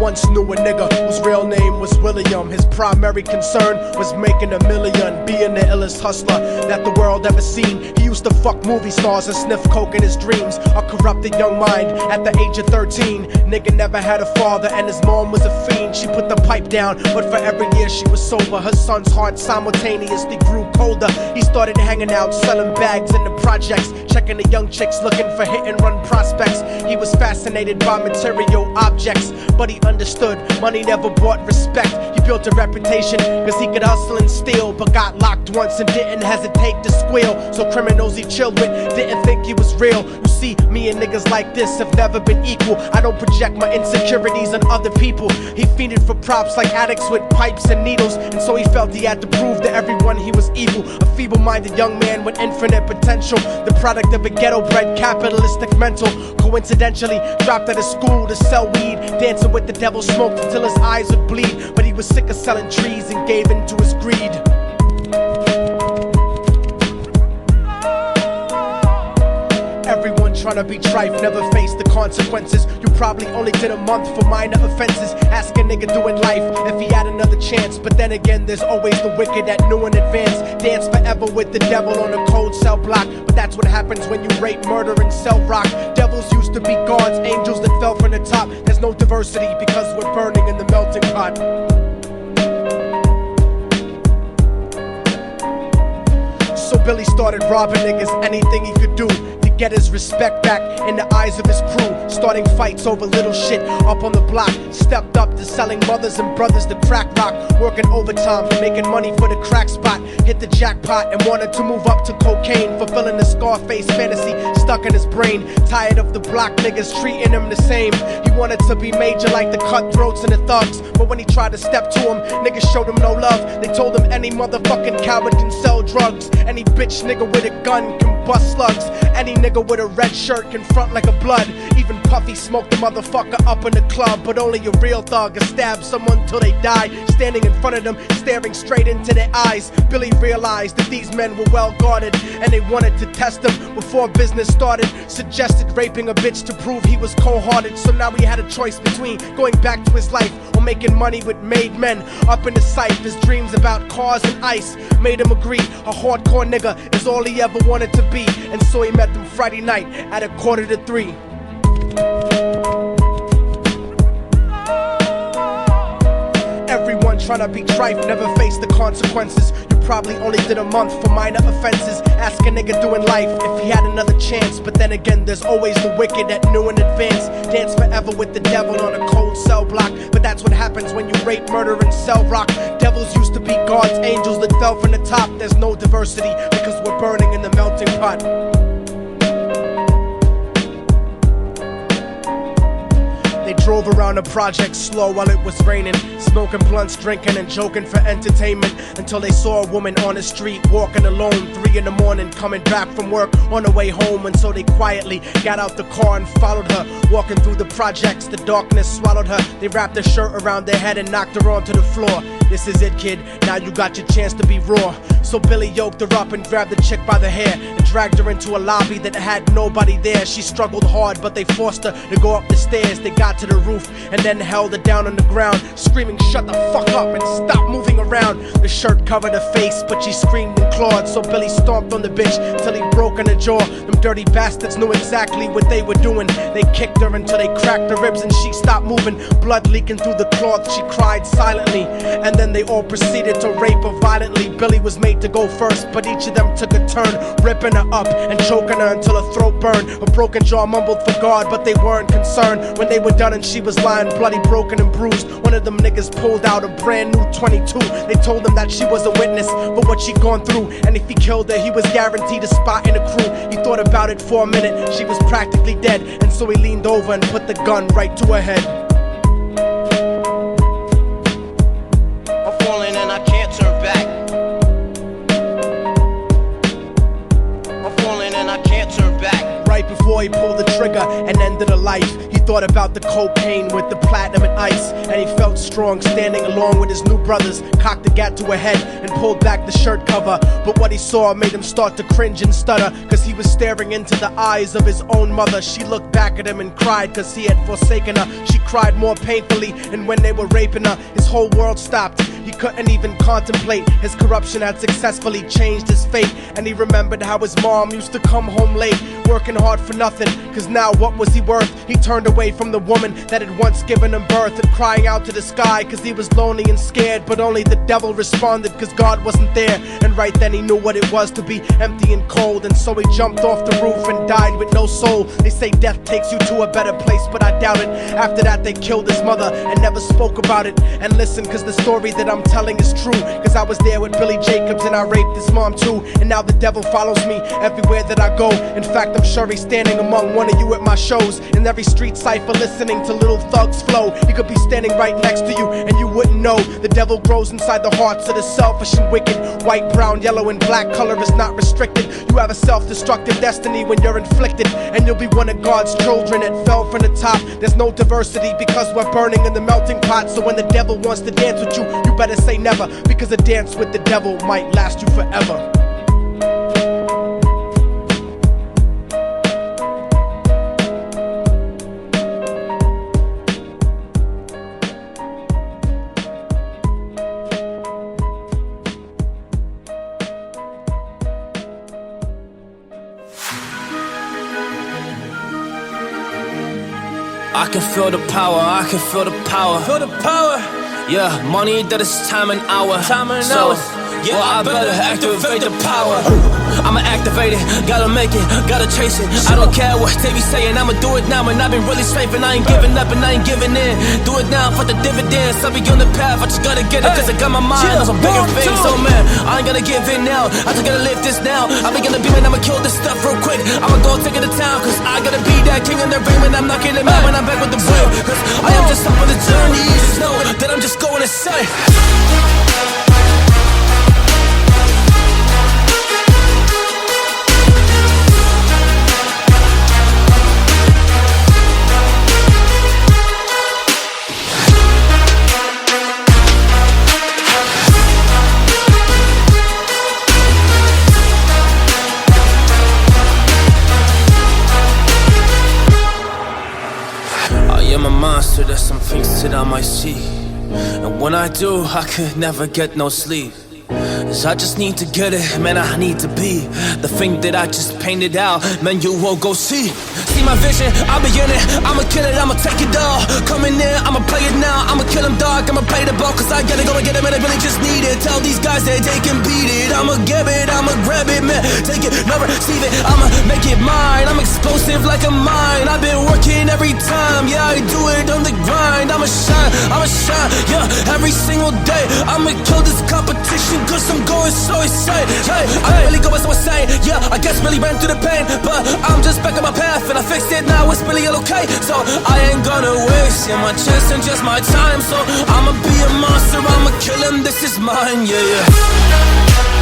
once knew a nigga whose real name was William. His primary concern was making $1 million, being the illest hustler that the world ever seen. He used to fuck movie stars and sniff coke in his dreams. A corrupted young mind at the age of 13. Nigga never had a father and his mom was a fiend. She put the pipe down, but for every year she was sober, her son's heart simultaneously grew colder. He started hanging out, selling bags in the projects, checking the young chicks looking for hit and run prospects. He was fascinated by material objects, but he understood money never brought respect. He built a reputation cause he could hustle and steal, but got locked once and didn't hesitate to squeal. So criminals he chilled with didn't think he was real. You see, me and niggas like this have never been equal. I don't project my insecurities on other people. He fiended for props like addicts with pipes and needles, and so he felt he had to prove to everyone he was evil. A feeble-minded young man with infinite potential, the product of a ghetto-bred capitalistic mental. Coincidentally dropped out of school to sell weed, dancing with the devil, smoked until his eyes would bleed. But he was sick of selling trees and gave in to his greed. Everyone tryna be trife, never face the consequences. You probably only did a month for minor offenses. Ask a nigga doing life if he had another chance. But then again, there's always the wicked that knew in advance. Dance forever with the devil on a cold cell block. But that's what happens when you rape, murder, and sell rock. Devils used to be gods, angels that fell from the top. There's no diversity because we're burning in the melting pot. So Billy started robbing niggas, anything he could do to get his respect back in the eyes of his crew. Starting fights over little shit up on the block. Stepped up to selling mothers and brothers the crack rock. Working overtime, making money for the crack spot. Hit the jackpot and wanted to move up to cocaine, fulfilling the Scarface fantasy stuck in his brain. Tired of the block niggas treating him the same. He wanted to be major like the cutthroats and the thugs. But when he tried to step to him, niggas showed him no love. They told him any motherfucking coward can sell drugs. Any bitch nigga with a gun can bust slugs. Any nigga with a red shirt can front like a blood. Even Puffy smoked the motherfucker up in the club. But only a real thug can stab someone till they die. Standing in front of them, staring straight into their eyes, Billy realized that these men were well guarded, and they wanted to test him before business started. Suggested raping a bitch to prove he was cold-hearted. So now he had a choice between going back to his life or making money with made men. Up in the sight, his dreams about cars and ice made him agree a hardcore nigga is all he ever wanted to be. And so he met them Friday night at 2:45. Everyone tryna be trife, never face the consequences. You probably only did a month for minor offenses. Ask a nigga doing life if he had another chance. But then again, there's always the wicked that knew in advance. Dance forever with the devil on a cold cell block. But that's what happens when you rape, murder, and sell rock. Devils used to be gods, angels that fell from the top. There's no diversity because we're burning in the melting pot. They drove around the project slow while it was raining, smoking blunts, drinking and joking for entertainment, until they saw a woman on the street walking alone, 3 in the morning, coming back from work on her way home. And so they quietly got out the car and followed her. Walking through the projects, the darkness swallowed her. They wrapped her shirt around their head and knocked her onto the floor. This is it, kid, now you got your chance to be raw. So Billy yoked her up and grabbed the chick by the hair and dragged her into a lobby that had nobody there. She struggled hard, but they forced her to go up the stairs. They got to the roof and then held her down on the ground, screaming, "Shut the fuck up and stop moving around." The shirt covered her face, but she screamed and clawed. So Billy stomped on the bitch till he broke in her jaw. Them dirty bastards knew exactly what they were doing. They kicked her until they cracked her ribs and she stopped moving. Blood leaking through the cloth, she cried silently. And then they all proceeded to rape her violently. Billy was made to go first, but each of them took a turn, ripping her up and choking her until her throat burned. Her broken jaw mumbled for God, but they weren't concerned. When they were done and she was lying bloody, broken and bruised, one of them niggas pulled out a brand new 22. They told him that she was a witness for what she'd gone through, and if he killed her, he was guaranteed a spot in the crew. He thought about it for a minute, she was practically dead, and so he leaned over and put the gun right to her head. I'm falling and I can't turn back. I'm falling and I can't turn back. right before he pulled the trigger and ended a life. He thought about the cocaine with the platinum and ice, and he felt strong standing along with his new brothers. Cocked the gat to her head and pulled back the shirt cover, but what he saw made him start to cringe and stutter, cause he was staring into the eyes of his own mother. She looked back at him and cried cause he had forsaken her. She cried more painfully, and when they were raping her, his whole world stopped. He couldn't even contemplate. His corruption had successfully changed his fate, and he remembered how his mom used to come home late, working hard for nothing, cause now what was he worth? He turned away from the woman that had once given him birth, and crying out to the sky cause he was lonely and scared, but only the devil responded cause God wasn't there. And right then he knew what it was to be empty and cold, and so he jumped off the roof and died with no soul. They say death takes you to a better place, but I doubt it. After that they killed his mother and never spoke about it. And listen, cause the story that I'm telling is true, cause I was there with Billy Jacobs and I raped his mom too. And now the devil follows me everywhere that I go. In fact, I'm sure he's standing among one of you at my shows, in every street cipher listening to little thugs flow. He could be standing right next to you and you wouldn't know. The devil grows inside the hearts of the selfish and wicked. White, brown, yellow and black color is not restricted. You have a self-destructive destiny when you're inflicted, and you'll be one of God's children that fell from the top. There's no diversity because we're burning in the melting pot. So when the devil wants to dance with you, you better say never, because a dance with the devil might last you forever. I can feel the power, I can feel the power. Feel the power. Yeah, money that is time and hour. Yeah, well, I better activate the power. I'ma activate it, gotta make it, gotta chase it. I don't care what they be saying, I'ma do it now. And I've been really slaving, I ain't giving up and I ain't giving in. Do it now for the dividends, I'll be on the path, I just gotta get it. Cause I got my mind on some bigger things. So man, I ain't gonna give in now, I just gotta live this now. I be gonna be man, I'ma kill this stuff real quick. I'ma go take it to town, cause I gotta be that king in the ring. When I'm knocking them out, when I'm back with the wheel. Cause I am just up on the journey, you just know that I'm just going insane. Monster, there's some things that I might see, and when I do, I could never get no sleep. Cause I just need to get it, man, I need to be the thing that I just painted out, man, you won't go see. See my vision, I'll be in it, I'ma kill it, I'ma take it all. Coming in, I'ma play it now, I'ma kill him dark, I'ma play the ball. Cause I gotta go and get it, man, I really just need it. Tell these guys that they can beat it, I'ma give it, I'ma grab it, man. Take it, never receive it, I'ma make it mine. I'm explosive like a mine, I've been working every time. Yeah, I do it on the grind, I'ma shine, yeah, every single day. I'ma kill this competition cause I'm going so insane. Hey, I really go as I was saying. Yeah, I guess really ran through the pain, but I'm just back on my path and I fixed it now, it's really all okay. So I ain't gonna waste my chance and just my time. So I'ma be a monster, I'ma kill him, this is mine, yeah, yeah.